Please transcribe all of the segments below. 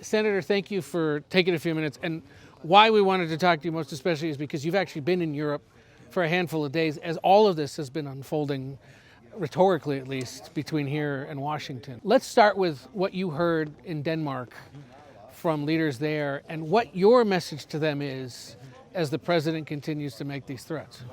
Senator, thank you for taking a few minutes. And why we wanted to talk to you most especially is because you've actually been in Europe for a handful of days as all of this has been unfolding, rhetorically at least, between here and Washington. Let's start with what you heard in Denmark from leaders there and what your message to them is as the president continues to make these threats.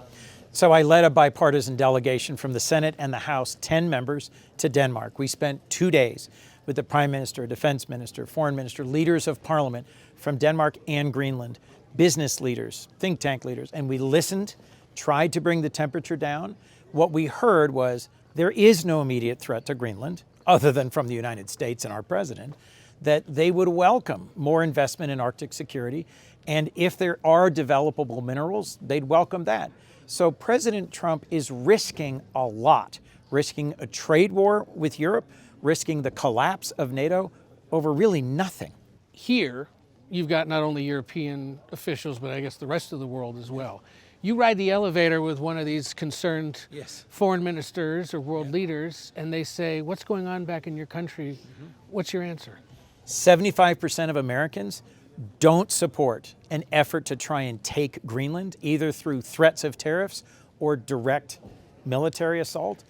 So I led a bipartisan delegation from the Senate and the House, 10 members, to Denmark. We spent 2 days with the Prime Minister, Defense Minister, Foreign Minister, leaders of Parliament from Denmark and Greenland, business leaders, think tank leaders, and we listened, tried to bring the temperature down. What we heard was there is no immediate threat to Greenland, other than from the United States and our president, that they would welcome more investment in Arctic security, and if there are developable minerals, they'd welcome that. So President Trump is risking a lot, risking a trade war with Europe, risking the collapse of NATO over really nothing. Here, you've got not only European officials, but I guess the rest of the world as well. You ride the elevator with one of these concerned foreign ministers or world leaders, and they say, what's going on back in your country? What's your answer? 75% of Americans don't support an effort to try and take Greenland, either through threats of tariffs or direct military assault.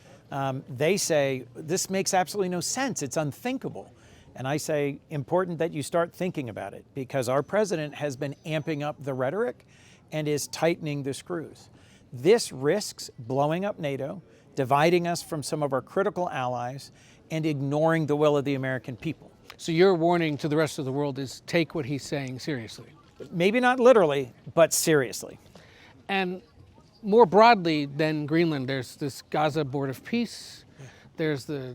They say, this makes absolutely no sense. It's unthinkable. And I say, important that you start thinking about it, because our president has been amping up the rhetoric and is tightening the screws. This risks blowing up NATO, dividing us from some of our critical allies, and ignoring the will of the American people. So your warning to the rest of the world is take what he's saying seriously. Maybe not literally, but seriously. And more broadly than Greenland, there's this Gaza Board of Peace. There's the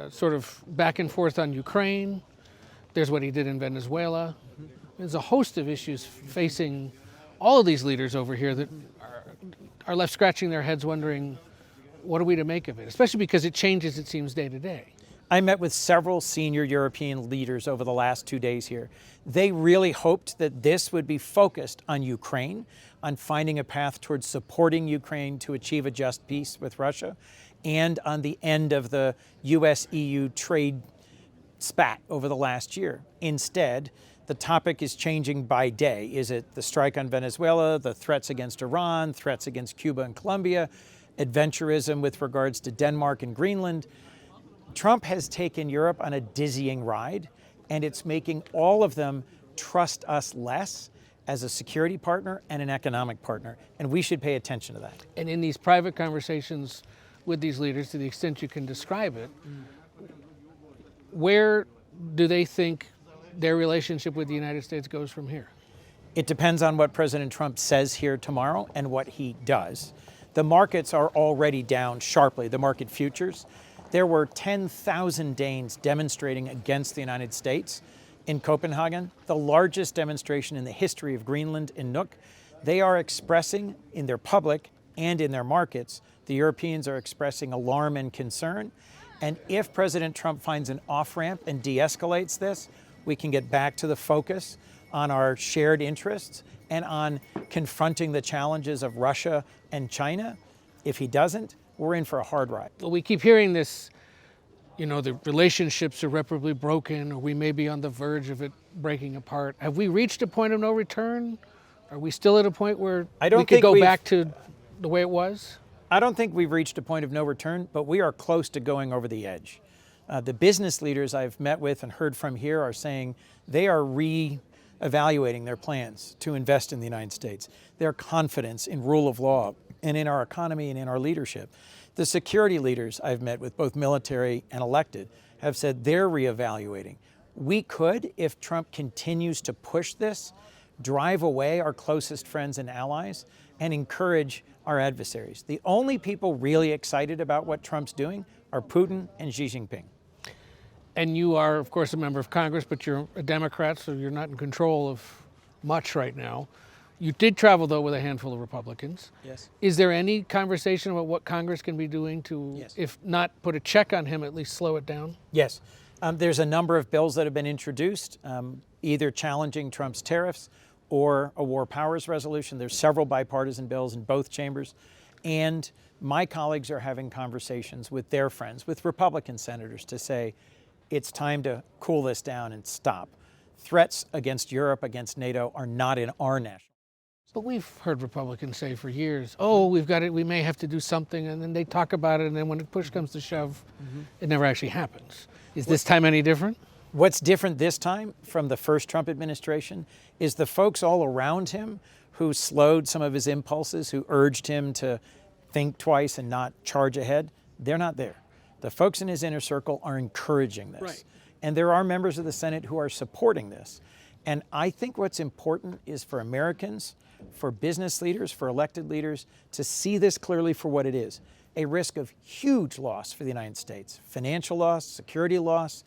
sort of back and forth on Ukraine. There's what he did in Venezuela. There's a host of issues facing all of these leaders over here that are left scratching their heads wondering, what are we to make of it? Especially because it changes, it seems, day to day. I met with several senior European leaders over the last 2 days here. They really hoped that this would be focused on Ukraine, on finding a path towards supporting Ukraine to achieve a just peace with Russia, and on the end of the US-EU trade spat over the last year. Instead, the topic is changing by day. Is it the strike on Venezuela, the threats against Iran, threats against Cuba and Colombia, adventurism with regards to Denmark and Greenland? Trump has taken Europe on a dizzying ride, and it's making all of them trust us less as a security partner and an economic partner, and we should pay attention to that. And in these private conversations with these leaders, to the extent you can describe it, where do they think their relationship with the United States goes from here? It depends on what President Trump says here tomorrow and what he does. The markets are already down sharply, the market futures. There were 10,000 Danes demonstrating against the United States in Copenhagen, the largest demonstration in the history of Greenland and Nuuk. They are expressing in their public and in their markets, the Europeans are expressing alarm and concern. And if President Trump finds an off-ramp and de-escalates this, we can get back to the focus on our shared interests and on confronting the challenges of Russia and China. If he doesn't, we're in for a hard ride. Well, we keep hearing this, the relationships are irreparably broken, or we may be on the verge of it breaking apart. Have we reached a point of no return? Are we still at a point where we could go back to the way it was? I don't think we've reached a point of no return, but we are close to going over the edge. The business leaders I've met with and heard from here are saying they are re-evaluating their plans to invest in the United States, their confidence in rule of law and in our economy and in our leadership. The security leaders I've met with, both military and elected, have said they're reevaluating. We could, if Trump continues to push this, drive away our closest friends and allies and encourage our adversaries. The only people really excited about what Trump's doing are Putin and Xi Jinping. And you are, of course, a member of Congress, but you're a Democrat, so you're not in control of much right now. You did travel, though, with a handful of Republicans. Yes. Is there any conversation about what Congress can be doing to, if not put a check on him, at least slow it down? Yes. There's a number of bills that have been introduced, either challenging Trump's tariffs or a war powers resolution. There's several bipartisan bills in both chambers. And my colleagues are having conversations with their friends, with Republican senators, to say it's time to cool this down and stop. threats against Europe, against NATO, are not in our national. But we've heard Republicans say for years, oh, we've got it, we may have to do something, and then they talk about it, and then when push comes to shove, it never actually happens. Is this time any different? What's different this time from the first Trump administration is the folks all around him who slowed some of his impulses, who urged him to think twice and not charge ahead, they're not there. The folks in his inner circle are encouraging this. Right. And there are members of the Senate who are supporting this. And I think what's important is for Americans, for business leaders, for elected leaders, to see this clearly for what it is: a risk of huge loss for the United States, financial loss, security loss,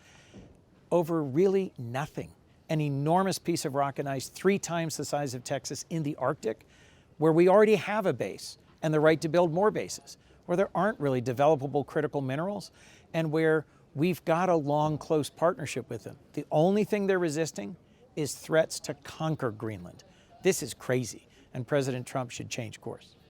over really nothing. An enormous piece of rock and ice 3 times the size of Texas in the Arctic, where we already have a base and the right to build more bases, where there aren't really developable critical minerals, and where we've got a long, close partnership with them. The only thing they're resisting is threats to conquer Greenland. This is crazy, and President Trump should change course.